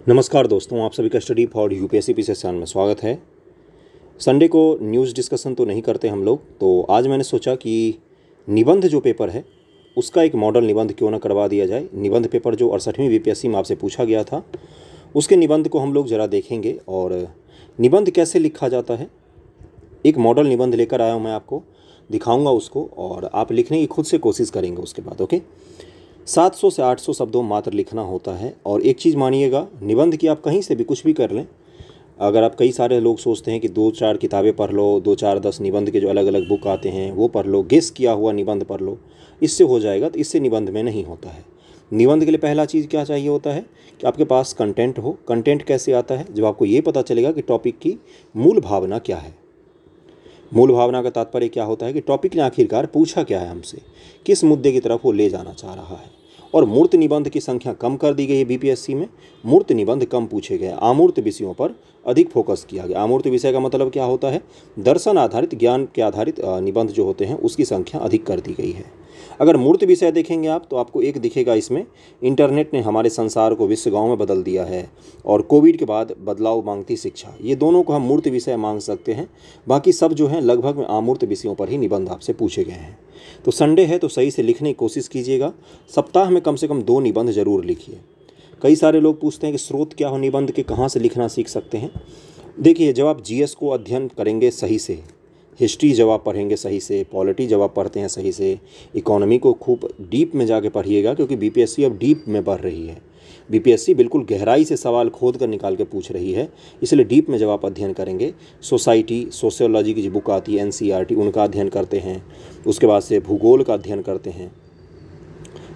नमस्कार दोस्तों, आप सभी का study for UPSC P session में स्वागत है। संडे को न्यूज़ डिस्कशन तो नहीं करते हम लोग, तो आज मैंने सोचा कि निबंध जो पेपर है उसका एक मॉडल निबंध क्यों ना करवा दिया जाए। निबंध पेपर जो 68वीं बीपीएससी में आपसे पूछा गया था उसके निबंध को हम लोग ज़रा देखेंगे और निबंध कैसे लिखा जाता है। एक मॉडल निबंध लेकर आया हूँ, मैं आपको दिखाऊँगा उसको और आप लिखने की खुद से कोशिश करेंगे उसके बाद। ओके, 700 से 800 शब्दों मात्र लिखना होता है। और एक चीज़ मानिएगा, निबंध की आप कहीं से भी कुछ भी कर लें। अगर आप कई सारे लोग सोचते हैं कि 2-4 किताबें पढ़ लो, 2-4-10 निबंध के जो अलग अलग बुक आते हैं वो पढ़ लो, गेस किया हुआ निबंध पढ़ लो, इससे हो जाएगा, तो इससे निबंध में नहीं होता है। निबंध के लिए पहला चीज़ क्या चाहिए होता है कि आपके पास कंटेंट हो। कंटेंट कैसे आता है? जब आपको ये पता चलेगा कि टॉपिक की मूल भावना क्या है। मूल भावना का तात्पर्य क्या होता है कि टॉपिक ने आखिरकार पूछा क्या है हमसे, किस मुद्दे की तरफ वो ले जाना चाह रहा है। और मूर्त निबंध की संख्या कम कर दी गई है बीपीएससी में। मूर्त निबंध कम पूछे गए, अमूर्त विषयों पर अधिक फोकस किया गया। अमूर्त विषय का मतलब क्या होता है? दर्शन आधारित, ज्ञान के आधारित निबंध जो होते हैं उसकी संख्या अधिक कर दी गई है। अगर मूर्त विषय देखेंगे आप तो आपको एक दिखेगा इसमें, इंटरनेट ने हमारे संसार को विश्व गांव में बदल दिया है और कोविड के बाद बदलाव मांगती शिक्षा, ये दोनों को हम मूर्त विषय मांग सकते हैं। बाकी सब जो है लगभग में अमूर्त विषयों पर ही निबंध आपसे पूछे गए हैं। तो संडे है तो सही से लिखने की कोशिश कीजिएगा। सप्ताह में कम से कम 2 निबंध जरूर लिखिए। कई सारे लोग पूछते हैं कि स्रोत क्या हो निबंध के, कहाँ से लिखना सीख सकते हैं। देखिए, जब आप जीएस को अध्ययन करेंगे सही से, हिस्ट्री जब आप पढ़ेंगे सही से, पॉलिटी जब आप पढ़ते हैं सही से, इकोनॉमी को खूब डीप में जाके पढ़िएगा, क्योंकि बीपीएससी अब डीप में बढ़ रही है। बीपीएससी बिल्कुल गहराई से सवाल खोद कर निकाल के पूछ रही है, इसलिए डीप में जब आप अध्ययन करेंगे, सोसाइटी, सोशियोलॉजी की जो बुक आती है एनसीईआरटी, उनका अध्ययन करते हैं, उसके बाद से भूगोल का अध्ययन करते हैं।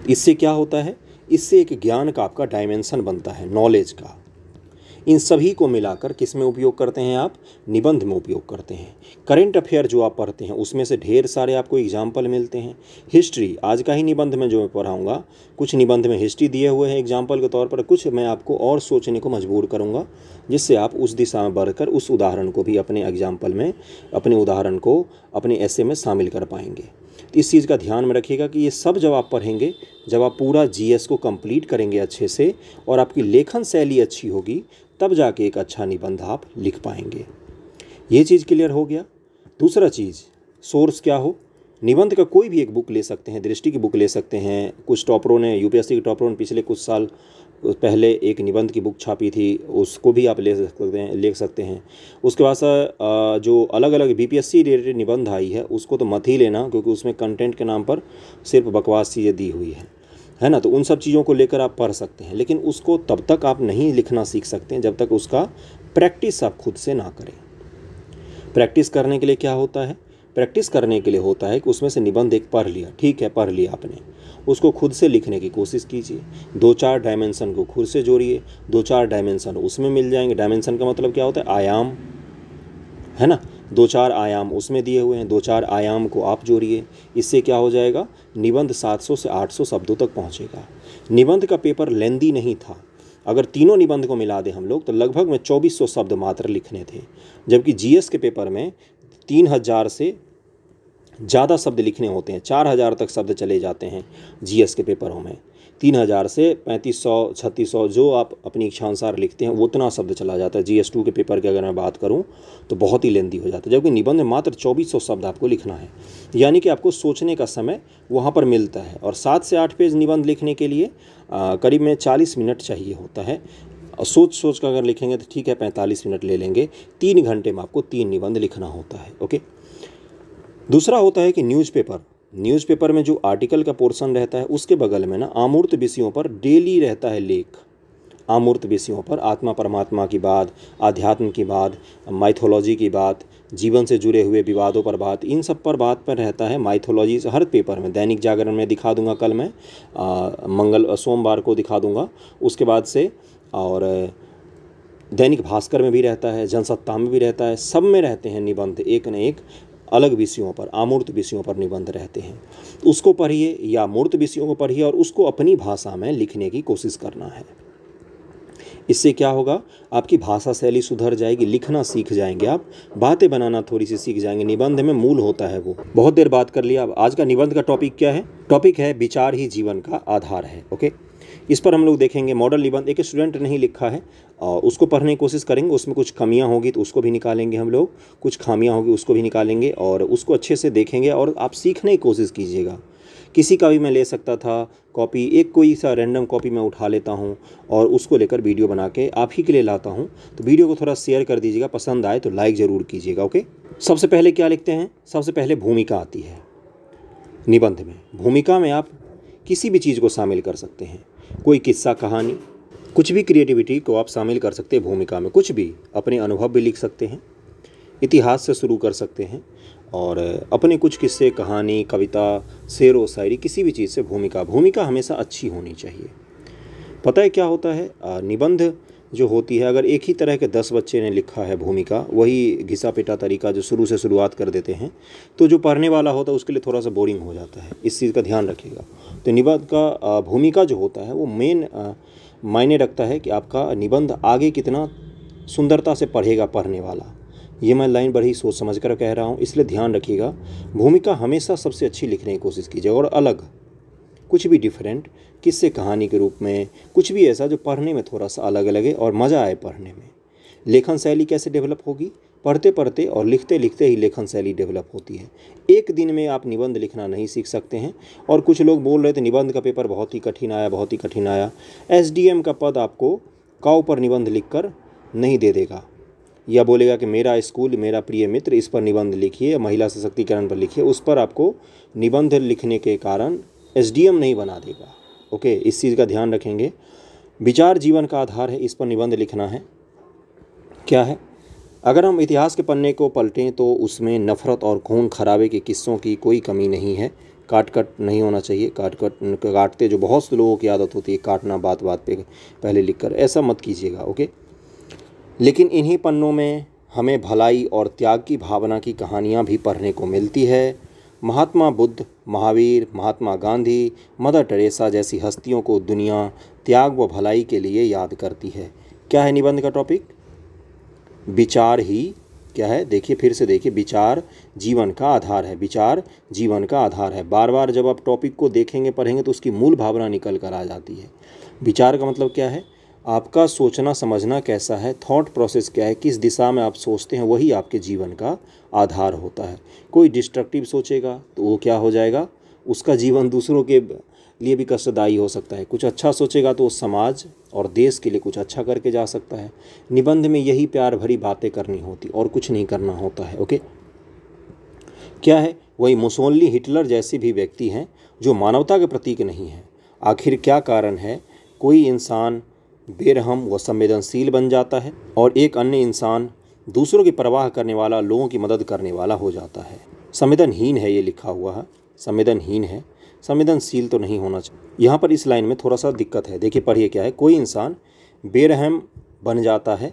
इससे क्या होता है? इससे एक ज्ञान का आपका डायमेंशन बनता है, नॉलेज का। इन सभी को मिलाकर किस में उपयोग करते हैं आप? निबंध में उपयोग करते हैं। करंट अफेयर जो आप पढ़ते हैं उसमें से ढेर सारे आपको एग्जाम्पल मिलते हैं। हिस्ट्री, आज का ही निबंध में जो मैं पढ़ाऊँगा, कुछ निबंध में हिस्ट्री दिए हुए हैं एग्जाम्पल के तौर पर, कुछ मैं आपको और सोचने को मजबूर करूँगा, जिससे आप उस दिशा में बढ़कर उस उदाहरण को भी अपने एग्जाम्पल में, अपने उदाहरण को अपने ऐसे में शामिल कर पाएंगे। तो इस चीज़ का ध्यान में रखिएगा कि ये सब जब आप पढ़ेंगे, जब आप पूरा जीएस को कंप्लीट करेंगे अच्छे से और आपकी लेखन शैली अच्छी होगी, तब जाके एक अच्छा निबंध आप लिख पाएंगे। ये चीज़ क्लियर हो गया। दूसरा चीज़, सोर्स क्या हो? निबंध का कोई भी एक बुक ले सकते हैं, दृष्टि की बुक ले सकते हैं। कुछ टॉपरों ने, यूपीएससी के टॉपरों ने पिछले कुछ साल पहले एक निबंध की बुक छापी थी, उसको भी आप ले सकते हैं। उसके बाद जो अलग अलग बीपीएससी रिलेटेड निबंध आई है उसको तो मत ही लेना, क्योंकि उसमें कंटेंट के नाम पर सिर्फ बकवास चीज़ें दी हुई है ना। तो उन सब चीज़ों को लेकर आप पढ़ सकते हैं, लेकिन उसको तब तक आप नहीं लिखना सीख सकते हैं जब तक उसका प्रैक्टिस आप खुद से ना करें। प्रैक्टिस करने के लिए क्या होता है? प्रैक्टिस करने के लिए होता है कि उसमें से निबंध एक पढ़ लिया, ठीक है, पढ़ लिया आपने, उसको खुद से लिखने की कोशिश कीजिए। 2-4 डायमेंशन को खुद से जोड़िए, 2-4 डायमेंशन उसमें मिल जाएंगे। डायमेंशन का मतलब क्या होता है? आयाम, है ना। 2-4 आयाम उसमें दिए हुए हैं, 2-4 आयाम को आप जोड़िए। इससे क्या हो जाएगा? निबंध 700 से 800 शब्दों तक पहुंचेगा। निबंध का पेपर लेंदी नहीं था। अगर तीनों निबंध को मिला दें हम लोग तो लगभग में 2400 शब्द मात्र लिखने थे, जबकि जीएस के पेपर में 3000 से ज़्यादा शब्द लिखने होते हैं। 4000 तक शब्द चले जाते हैं जीएस के पेपरों में। 3000 से 3500, 3600 जो आप अपनी इच्छानुसार लिखते हैं वो उतना शब्द चला जाता है। जीएस2 के पेपर की अगर मैं बात करूं तो बहुत ही लेंदी हो जाता है, जबकि निबंध में मात्र 2400 शब्द आपको लिखना है। यानी कि आपको सोचने का समय वहाँ पर मिलता है। और 7 से 8 पेज निबंध लिखने के लिए करीब में 40 मिनट चाहिए होता है। और सोच कर अगर लिखेंगे तो ठीक है 45 मिनट ले लेंगे। 3 घंटे में आपको 3 निबंध लिखना होता है। ओके। दूसरा होता है कि न्यूज़पेपर में जो आर्टिकल का पोर्शन रहता है उसके बगल में ना अमूर्त विषयों पर डेली रहता है लेख। अमूर्त विषयों पर आत्मा परमात्मा की बात, आध्यात्म की बात, माइथोलॉजी की बात, जीवन से जुड़े हुए विवादों पर बात, इन सब पर बात पर रहता है। माइथोलॉजी हर पेपर में, दैनिक जागरण में दिखा दूंगा कल मैं, सोमवार को दिखा दूंगा। उसके बाद से और दैनिक भास्कर में भी रहता है, जनसत्ता में भी रहता है, सब में रहते हैं निबंध, एक न एक अलग विषयों पर, अमूर्त विषयों पर निबंध रहते हैं। उसको पढ़िए या मूर्त विषयों को पढ़िए और उसको अपनी भाषा में लिखने की कोशिश करना है। इससे क्या होगा? आपकी भाषा शैली सुधर जाएगी, लिखना सीख जाएंगे आप, बातें बनाना थोड़ी सी सीख जाएंगे। निबंध में मूल होता है वो। बहुत देर बात कर लिया। अब आज का निबंध का टॉपिक क्या है? टॉपिक है विचार ही जीवन का आधार है। ओके। इस पर हम लोग देखेंगे मॉडल निबंध। एक स्टूडेंट नहीं लिखा है, उसको पढ़ने की कोशिश करेंगे, उसमें कुछ कमियां होगी तो उसको भी निकालेंगे हम लोग, कुछ खामियां होगी उसको भी निकालेंगे और उसको अच्छे से देखेंगे और आप सीखने की कोशिश कीजिएगा। किसी का भी मैं ले सकता था कॉपी, एक कोई सा रैंडम कॉपी मैं उठा लेता हूं और उसको लेकर वीडियो बना के आप ही के लिए लाता हूं। तो वीडियो को थोड़ा शेयर कर दीजिएगा, पसंद आए तो लाइक ज़रूर कीजिएगा। ओके, सबसे पहले क्या लिखते हैं? सबसे पहले भूमिका आती है निबंध में। भूमिका में आप किसी भी चीज़ को शामिल कर सकते हैं, कोई किस्सा कहानी, कुछ भी क्रिएटिविटी को आप शामिल कर सकते हैं भूमिका में। कुछ भी, अपने अनुभव भी लिख सकते हैं, इतिहास से शुरू कर सकते हैं और अपने कुछ किस्से, कहानी, कविता, शेर व शायरी, किसी भी चीज़ से भूमिका हमेशा अच्छी होनी चाहिए। पता है क्या होता है, निबंध जो होती है, अगर एक ही तरह के 10 बच्चे ने लिखा है भूमिका, वही घिसा पिटा तरीका जो शुरू से शुरुआत कर देते हैं, तो जो पढ़ने वाला होता है उसके लिए थोड़ा सा बोरिंग हो जाता है। इस चीज़ का ध्यान रखिएगा। तो निबंध का भूमिका जो होता है वो मेन मायने रखता है कि आपका निबंध आगे कितना सुंदरता से पढ़ेगा पढ़ने वाला। ये मैं लाइन बड़ी सोच समझ कर कह रहा हूँ, इसलिए ध्यान रखिएगा। भूमिका हमेशा सबसे अच्छी लिखने की कोशिश कीजिए और अलग, कुछ भी डिफरेंट, किस्से कहानी के रूप में, कुछ भी ऐसा जो पढ़ने में थोड़ा सा अलग लगे और मज़ा आए पढ़ने में। लेखन शैली कैसे डेवलप होगी? पढ़ते पढ़ते और लिखते लिखते ही लेखन शैली डेवलप होती है। एक दिन में आप निबंध लिखना नहीं सीख सकते हैं। और कुछ लोग बोल रहे थे निबंध का पेपर बहुत ही कठिन आया, बहुत ही कठिन आया। एसडीएम का पद आपको काउ पर निबंध लिखकर नहीं दे देगा, या बोलेगा कि मेरा स्कूल, मेरा प्रिय मित्र, इस पर निबंध लिखिए, महिला सशक्तिकरण पर लिखिए, उस पर आपको निबंध लिखने के कारण एसडीएम नहीं बना देगा। ओके, इस चीज़ का ध्यान रखेंगे। विचार जीवन का आधार है, इस पर निबंध लिखना है। क्या है? अगर हम इतिहास के पन्ने को पलटें तो उसमें नफ़रत और खून खराबे के किस्सों की कोई कमी नहीं है। काट नहीं होना चाहिए। काटते जो बहुत से लोगों की आदत होती है, काटना बात बात पे पहले लिखकर, ऐसा मत कीजिएगा। ओके, लेकिन इन्हीं पन्नों में हमें भलाई और त्याग की भावना की कहानियाँ भी पढ़ने को मिलती है। महात्मा बुद्ध, महावीर, महात्मा गांधी, मदर टेरेसा जैसी हस्तियों को दुनिया त्याग व भलाई के लिए याद करती है। क्या है निबंध का टॉपिक? विचार ही क्या है? देखिए, फिर से देखिए, विचार जीवन का आधार है। विचार जीवन का आधार है। बार बार जब आप टॉपिक को देखेंगे, पढ़ेंगे तो उसकी मूल भावना निकल कर आ जाती है। विचार का मतलब क्या है? आपका सोचना समझना कैसा है, थॉट प्रोसेस क्या है, किस दिशा में आप सोचते हैं, वही आपके जीवन का आधार होता है। कोई डिस्ट्रक्टिव सोचेगा तो वो क्या हो जाएगा? उसका जीवन दूसरों के लिए भी कष्टदायी हो सकता है। कुछ अच्छा सोचेगा तो वो समाज और देश के लिए कुछ अच्छा करके जा सकता है। निबंध में यही प्यार भरी बातें करनी होती और कुछ नहीं करना होता है। ओके, क्या है? वही मुसोलिनी, हिटलर जैसे भी व्यक्ति हैं जो मानवता के प्रतीक नहीं है। आखिर क्या कारण है कोई इंसान बेरहम व संवेदनशील बन जाता है और एक अन्य इंसान दूसरों की परवाह करने वाला, लोगों की मदद करने वाला हो जाता है? संवेदनहीन है, ये लिखा हुआ है, संवेदनहीन है, संवेदनशील तो नहीं होना चाहिए। यहाँ पर इस लाइन में थोड़ा सा दिक्कत है। देखिए, पढ़िए क्या है। कोई इंसान बेरहम बन जाता है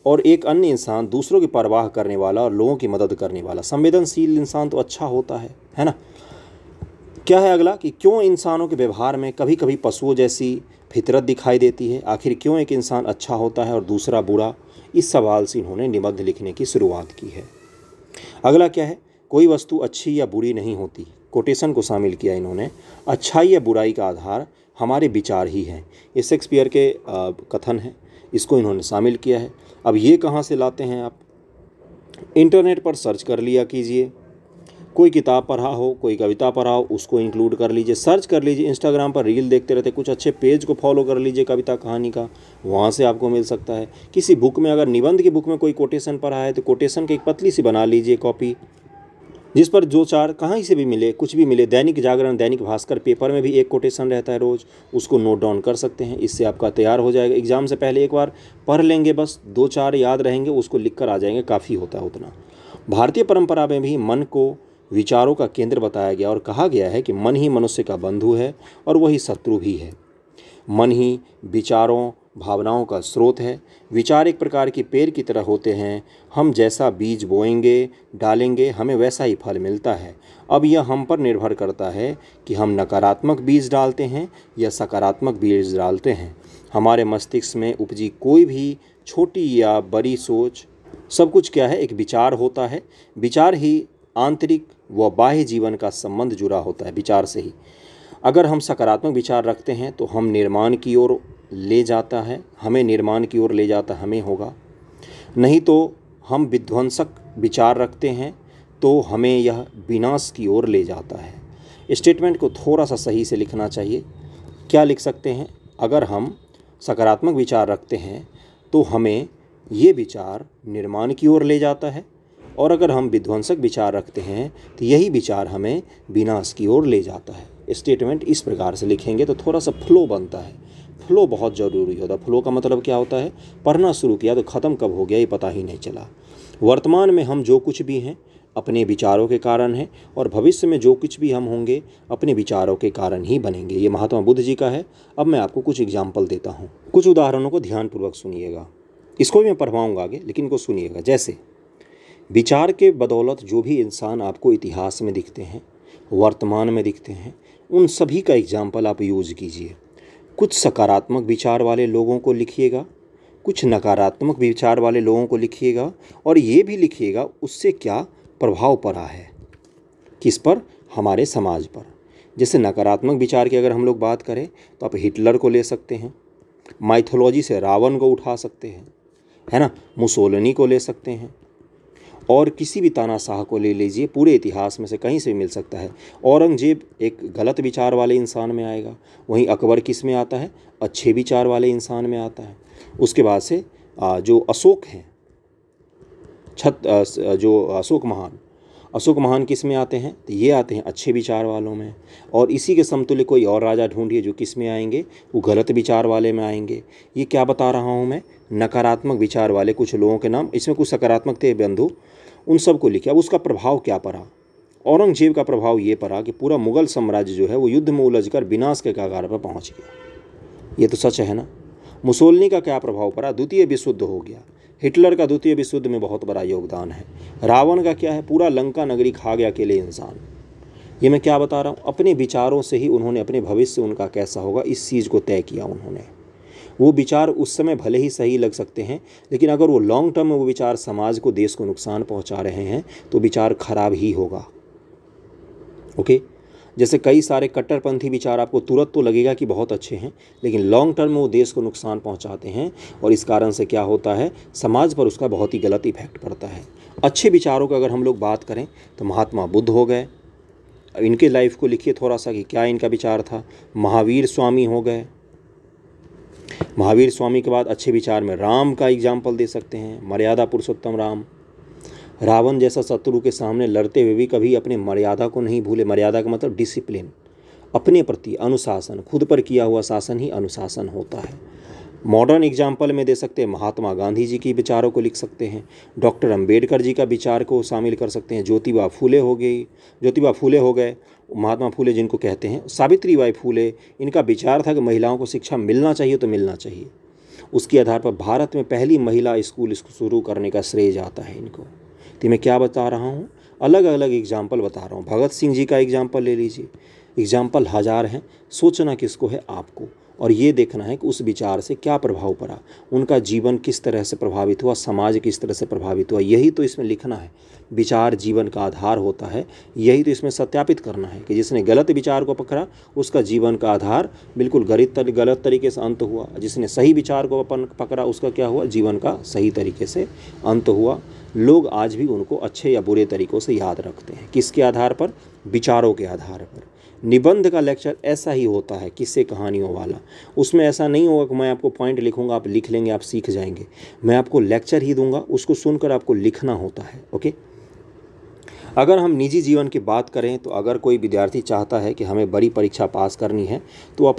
और एक अन्य इंसान दूसरों की परवाह करने वाला और लोगों की मदद करने वाला। संवेदनशील इंसान तो अच्छा होता है ना? क्या है अगला कि क्यों इंसानों के व्यवहार में कभी कभी पशुओं जैसी फितरत दिखाई देती है? आखिर क्यों एक इंसान अच्छा होता है और दूसरा बुरा? इस सवाल से इन्होंने निबंध लिखने की शुरुआत की है। अगला क्या है? कोई वस्तु अच्छी या बुरी नहीं होती। कोटेशन को शामिल किया इन्होंने। अच्छाई या बुराई का आधार हमारे विचार ही हैं। ये शेक्सपियर के कथन है, इसको इन्होंने शामिल किया है। अब ये कहाँ से लाते हैं आप? इंटरनेट पर सर्च कर लिया कीजिए। कोई किताब पढ़ा हो, कोई कविता पढ़ा हो, उसको इंक्लूड कर लीजिए, सर्च कर लीजिए। इंस्टाग्राम पर रील देखते रहते, कुछ अच्छे पेज को फॉलो कर लीजिए कविता कहानी का, वहाँ से आपको मिल सकता है। किसी बुक में, अगर निबंध की बुक में कोई कोटेशन पढ़ा है तो कोटेशन की एक पतली सी बना लीजिए कॉपी, जिस पर दो चार कहीं से भी मिले, कुछ भी मिले। दैनिक जागरण, दैनिक भास्कर पेपर में भी एक कोटेशन रहता है रोज़, उसको नोट डाउन कर सकते हैं। इससे आपका तैयार हो जाएगा। एग्जाम से पहले एक बार पढ़ लेंगे, बस 2-4 याद रहेंगे, उसको लिख कर आ जाएंगे, काफ़ी होता है उतना। भारतीय परंपरा में भी मन को विचारों का केंद्र बताया गया और कहा गया है कि मन ही मनुष्य का बंधु है और वही शत्रु भी है। मन ही विचारों, भावनाओं का स्रोत है। विचार एक प्रकार की पेड़ की तरह होते हैं। हम जैसा बीज बोएंगे, डालेंगे, हमें वैसा ही फल मिलता है। अब यह हम पर निर्भर करता है कि हम नकारात्मक बीज डालते हैं या सकारात्मक बीज डालते हैं। हमारे मस्तिष्क में उपजी कोई भी छोटी या बड़ी सोच, सब कुछ क्या है? एक विचार होता है। विचार ही आंतरिक व बाह्य जीवन का संबंध जुड़ा होता है विचार से ही। अगर हम सकारात्मक विचार रखते हैं तो हम निर्माण की ओर ले जाता है, हमें निर्माण की ओर ले जाता हमें होगा। नहीं तो हम विध्वंसक विचार रखते हैं तो हमें यह विनाश की ओर ले जाता है। स्टेटमेंट को थोड़ा सा सही से लिखना चाहिए। क्या लिख सकते हैं? अगर हम सकारात्मक विचार रखते हैं तो हमें ये विचार निर्माण की ओर ले जाता है, और अगर हम विध्वंसक विचार रखते हैं तो यही विचार हमें विनाश की ओर ले जाता है। स्टेटमेंट इस प्रकार से लिखेंगे तो थोड़ा सा फ्लो बनता है। फ्लो बहुत ज़रूरी होता है। फ्लो का मतलब क्या होता है? पढ़ना शुरू किया तो ख़त्म कब हो गया ये पता ही नहीं चला। वर्तमान में हम जो कुछ भी हैं अपने विचारों के कारण हैं, और भविष्य में जो कुछ भी हम होंगे अपने विचारों के कारण ही बनेंगे। ये महात्मा बुद्ध जी का है। अब मैं आपको कुछ एग्जाम्पल देता हूँ। कुछ उदाहरणों को ध्यानपूर्वक सुनिएगा। इसको भी मैं पढ़वाऊँगा आगे, लेकिन इनको सुनिएगा। जैसे विचार के बदौलत जो भी इंसान आपको इतिहास में दिखते हैं, वर्तमान में दिखते हैं, उन सभी का एग्जाम्पल आप यूज़ कीजिए। कुछ सकारात्मक विचार वाले लोगों को लिखिएगा, कुछ नकारात्मक विचार वाले लोगों को लिखिएगा, और ये भी लिखिएगा उससे क्या प्रभाव पड़ा है। किस पर? हमारे समाज पर। जैसे नकारात्मक विचार की अगर हम लोग बात करें तो आप हिटलर को ले सकते हैं, माइथोलॉजी से रावण को उठा सकते हैं, है ना, मुसोलिनी को ले सकते हैं, और किसी भी तानाशाह को ले लीजिए। पूरे इतिहास में से कहीं से भी मिल सकता है। औरंगजेब एक गलत विचार वाले इंसान में आएगा। वहीं अकबर किस में आता है? अच्छे विचार वाले इंसान में आता है। उसके बाद से जो अशोक हैं, अशोक महान किस में आते हैं? तो ये आते हैं अच्छे विचार वालों में। और इसी के समतुल्य कोई और राजा ढूंढिए जो किस में आएंगे? वो गलत विचार वाले में आएंगे। ये क्या बता रहा हूँ मैं? नकारात्मक विचार वाले कुछ लोगों के नाम, इसमें कुछ सकारात्मक थे बंधु, उन सबको लिखे। अब उसका प्रभाव क्या पड़ा? औरंगजेब का प्रभाव ये पड़ा कि पूरा मुगल साम्राज्य जो है वो युद्ध में उलझकर विनाश के कगार पर पहुँच गया। ये तो सच है ना। मुसोलिनी का क्या प्रभाव पड़ा? द्वितीय विश्व युद्ध हो गया। हिटलर का द्वितीय विश्व युद्ध में बहुत बड़ा योगदान है। रावण का क्या है? पूरा लंका नगरी खा गया अकेले इंसान। ये मैं क्या बता रहा हूँ? अपने विचारों से ही उन्होंने अपने भविष्य उनका कैसा होगा इस चीज़ को तय किया उन्होंने। वो विचार उस समय भले ही सही लग सकते हैं, लेकिन अगर वो लॉन्ग टर्म में वो विचार समाज को, देश को नुकसान पहुँचा रहे हैं तो विचार खराब ही होगा। ओके। जैसे कई सारे कट्टरपंथी विचार आपको तुरंत तो लगेगा कि बहुत अच्छे हैं, लेकिन लॉन्ग टर्म में वो देश को नुकसान पहुंचाते हैं, और इस कारण से क्या होता है? समाज पर उसका बहुत ही गलत इफेक्ट पड़ता है। अच्छे विचारों की अगर हम लोग बात करें तो महात्मा बुद्ध हो गए। इनके लाइफ को लिखिए थोड़ा सा कि क्या इनका विचार था। महावीर स्वामी हो गए। महावीर स्वामी के बाद अच्छे विचार में राम का एग्जाम्पल दे सकते हैं, मर्यादा पुरुषोत्तम राम। रावण जैसा शत्रु के सामने लड़ते हुए भी कभी अपने मर्यादा को नहीं भूले। मर्यादा का मतलब डिसिप्लिन, अपने प्रति अनुशासन, खुद पर किया हुआ शासन ही अनुशासन होता है। मॉडर्न एग्जाम्पल में दे सकते हैं, महात्मा गांधी जी के विचारों को लिख सकते हैं, डॉक्टर अंबेडकर जी का विचार को शामिल कर सकते हैं, ज्योतिबा फूले हो गए, महात्मा फूले जिनको कहते हैं, सावित्री बाई फूले। इनका विचार था कि महिलाओं को शिक्षा मिलना चाहिए तो मिलना चाहिए। उसके आधार पर भारत में पहली महिला स्कूल शुरू करने का श्रेय जाता है इनको। तो मैं क्या बता रहा हूँ? अलग अलग एग्जाम्पल बता रहा हूँ। भगत सिंह जी का एग्जाम्पल ले लीजिए। एग्जाम्पल हजार हैं, सोचना किसको है? आपको। और ये देखना है कि उस विचार से क्या प्रभाव पड़ा, उनका जीवन किस तरह से प्रभावित हुआ, समाज किस तरह से प्रभावित हुआ। यही तो इसमें लिखना है। विचार जीवन का आधार होता है। यही तो इसमें सत्यापित करना है कि जिसने गलत विचार को पकड़ा उसका जीवन का आधार बिल्कुल गलत तरीके से अंत हुआ। जिसने सही विचार को पकड़ा उसका क्या हुआ? जीवन का सही तरीके से अंत हुआ। लोग आज भी उनको अच्छे या बुरे तरीक़ों से याद रखते हैं। किसके आधार पर? विचारों के आधार पर। निबंध का लेक्चर ऐसा ही होता है, किस्से कहानियों वाला। उसमें ऐसा नहीं होगा कि मैं आपको पॉइंट लिखूंगा, आप लिख लेंगे, आप सीख जाएंगे। मैं आपको लेक्चर ही दूंगा, उसको सुनकर आपको लिखना होता है। ओके। अगर हम निजी जीवन की बात करें तो अगर कोई विद्यार्थी चाहता है कि हमें बड़ी परीक्षा पास करनी है तो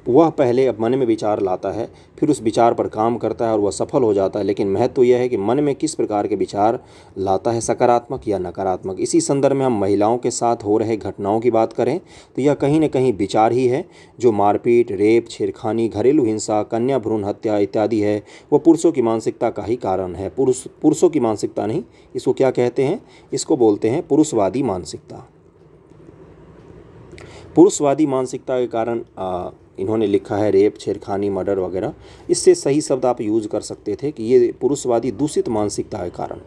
वह पहले मन में विचार लाता है, फिर उस विचार पर काम करता है और वह सफल हो जाता है। लेकिन महत्व यह है कि मन में किस प्रकार के विचार लाता है, सकारात्मक या नकारात्मक। इसी संदर्भ में हम महिलाओं के साथ हो रहे घटनाओं की बात करें तो यह कहीं न कहीं विचार ही है जो मारपीट, रेप, छेड़खानी, घरेलू हिंसा, कन्या भ्रूण हत्या इत्यादि है, वह पुरुषों की मानसिकता का ही कारण है। पुरुषों की मानसिकता नहीं, इसको क्या कहते हैं? इसको बोलते हैं पुरुषवादी मानसिकता। पुरुषवादी मानसिकता के कारण इन्होंने लिखा है रेप, छेड़खानी, मर्डर वगैरह। इससे सही शब्द आप यूज़ कर सकते थे कि ये पुरुषवादी दूषित मानसिकता के कारण।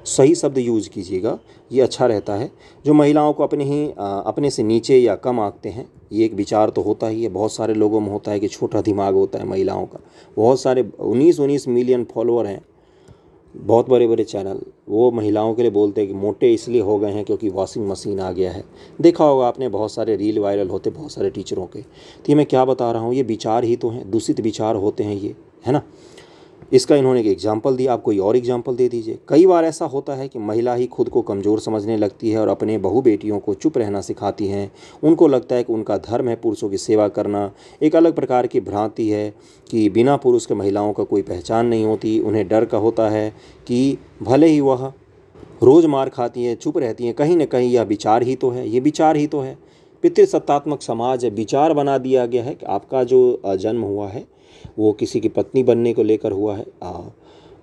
सही शब्द यूज कीजिएगा, ये अच्छा रहता है। जो महिलाओं को अपने से नीचे या कम आंकते हैं, ये एक विचार तो होता ही है, बहुत सारे लोगों में होता है कि छोटा दिमाग होता है महिलाओं का। बहुत सारे 19 मिलियन फॉलोअर हैं, बहुत बड़े बड़े चैनल, वो महिलाओं के लिए बोलते हैं कि मोटे इसलिए हो गए हैं क्योंकि वॉशिंग मशीन आ गया है। देखा होगा आपने, बहुत सारे रील वायरल होते बहुत सारे टीचरों के। तो ये मैं क्या बता रहा हूँ, ये विचार ही तो हैं, दूषित विचार होते हैं ये, है ना। इसका इन्होंने एक एग्जाम्पल दिया, आप कोई और एग्जाम्पल दे दीजिए। कई बार ऐसा होता है कि महिला ही खुद को कमज़ोर समझने लगती है और अपने बहू बेटियों को चुप रहना सिखाती हैं। उनको लगता है कि उनका धर्म है पुरुषों की सेवा करना। एक अलग प्रकार की भ्रांति है कि बिना पुरुष के महिलाओं का कोई पहचान नहीं होती। उन्हें डर का होता है कि भले ही वह रोज़ मार खाती हैं, चुप रहती हैं, कहीं ना कहीं यह विचार ही तो है, ये विचार ही तो है। पितृसत्तात्मक समाज है, विचार बना दिया गया है कि आपका जो जन्म हुआ है वो किसी की पत्नी बनने को लेकर हुआ है,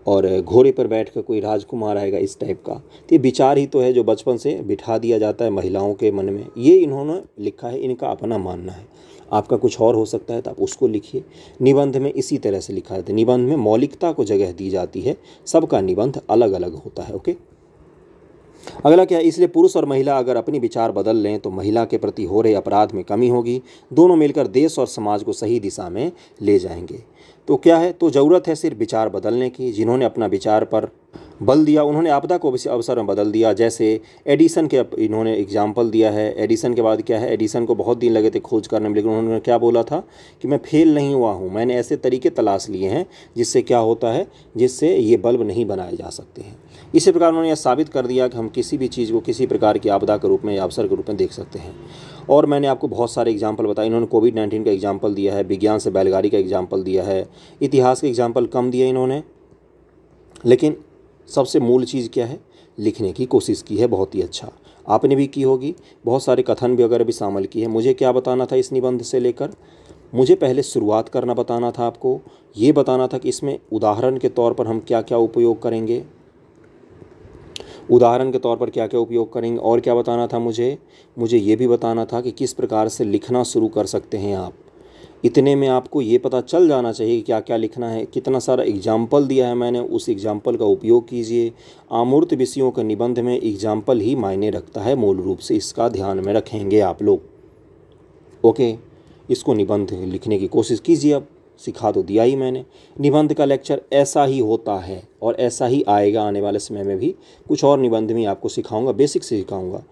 और घोड़े पर बैठकर कोई राजकुमार आएगा, इस टाइप का। तो ये विचार ही तो है जो बचपन से बिठा दिया जाता है महिलाओं के मन में। ये इन्होंने लिखा है, इनका अपना मानना है। आपका कुछ और हो सकता है तो आप उसको लिखिए। निबंध में इसी तरह से लिखा है, तो निबंध में मौलिकता को जगह दी जाती है, सबका निबंध अलग अलग होता है। ओके, अगला क्या है, इसलिए पुरुष और महिला अगर अपनी विचार बदल लें तो महिला के प्रति हो रहे अपराध में कमी होगी। दोनों मिलकर देश और समाज को सही दिशा में ले जाएंगे। तो क्या है, तो ज़रूरत है सिर्फ विचार बदलने की। जिन्होंने अपना विचार पर बल दिया उन्होंने आपदा को अवसर में बदल दिया। जैसे एडिसन के इन्होंने एग्जाम्पल दिया है। एडिसन के बाद क्या है, एडिसन को बहुत दिन लगे थे खोज करने में, लेकिन उन्होंने क्या बोला था कि मैं फेल नहीं हुआ हूँ, मैंने ऐसे तरीके तलाश लिए हैं जिससे क्या होता है, जिससे ये बल्ब नहीं बनाए जा सकते हैं। इसी प्रकार उन्होंने यह साबित कर दिया कि हम किसी भी चीज़ को किसी प्रकार की आपदा के रूप में या अवसर के रूप में देख सकते हैं। और मैंने आपको बहुत सारे एग्जाम्पल बताए। इन्होंने कोविड-19 का एग्जाम्पल दिया है, विज्ञान से बैलगाड़ी का एग्जाम्पल दिया है, इतिहास के एग्जाम्पल कम दिए इन्होंने, लेकिन सबसे मूल चीज़ क्या है, लिखने की कोशिश की है। बहुत ही अच्छा, आपने भी की होगी। बहुत सारे कथन भी वगैरह भी शामिल की है। मुझे क्या बताना था इस निबंध से लेकर, मुझे पहले शुरुआत करना बताना था आपको, ये बताना था कि इसमें उदाहरण के तौर पर हम क्या क्या उपयोग करेंगे, उदाहरण के तौर पर क्या क्या उपयोग करेंगे। और क्या बताना था मुझे ये भी बताना था कि किस प्रकार से लिखना शुरू कर सकते हैं आप। इतने में आपको ये पता चल जाना चाहिए कि क्या क्या लिखना है। कितना सारा एग्जाम्पल दिया है मैंने, उस एग्जाम्पल का उपयोग कीजिए। अमूर्त विषयों के निबंध में एग्जाम्पल ही मायने रखता है मूल रूप से, इसका ध्यान में रखेंगे आप लोग। ओके, इसको निबंध लिखने की कोशिश कीजिए। अब सिखा तो दिया ही मैंने। निबंध का लेक्चर ऐसा ही होता है और ऐसा ही आएगा आने वाले समय में भी। कुछ और निबंध में आपको सिखाऊंगा, बेसिक से सिखाऊंगा।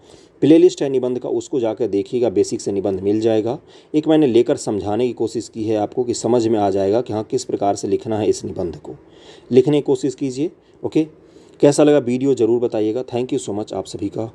प्लेलिस्ट है निबंध का, उसको जाकर देखिएगा, बेसिक से निबंध मिल जाएगा। एक मैंने लेकर समझाने की कोशिश की है आपको कि समझ में आ जाएगा कि हाँ किस प्रकार से लिखना है। इस निबंध को लिखने की कोशिश कीजिए। ओके, कैसा लगा वीडियो ज़रूर बताइएगा। थैंक यू सो मच आप सभी का।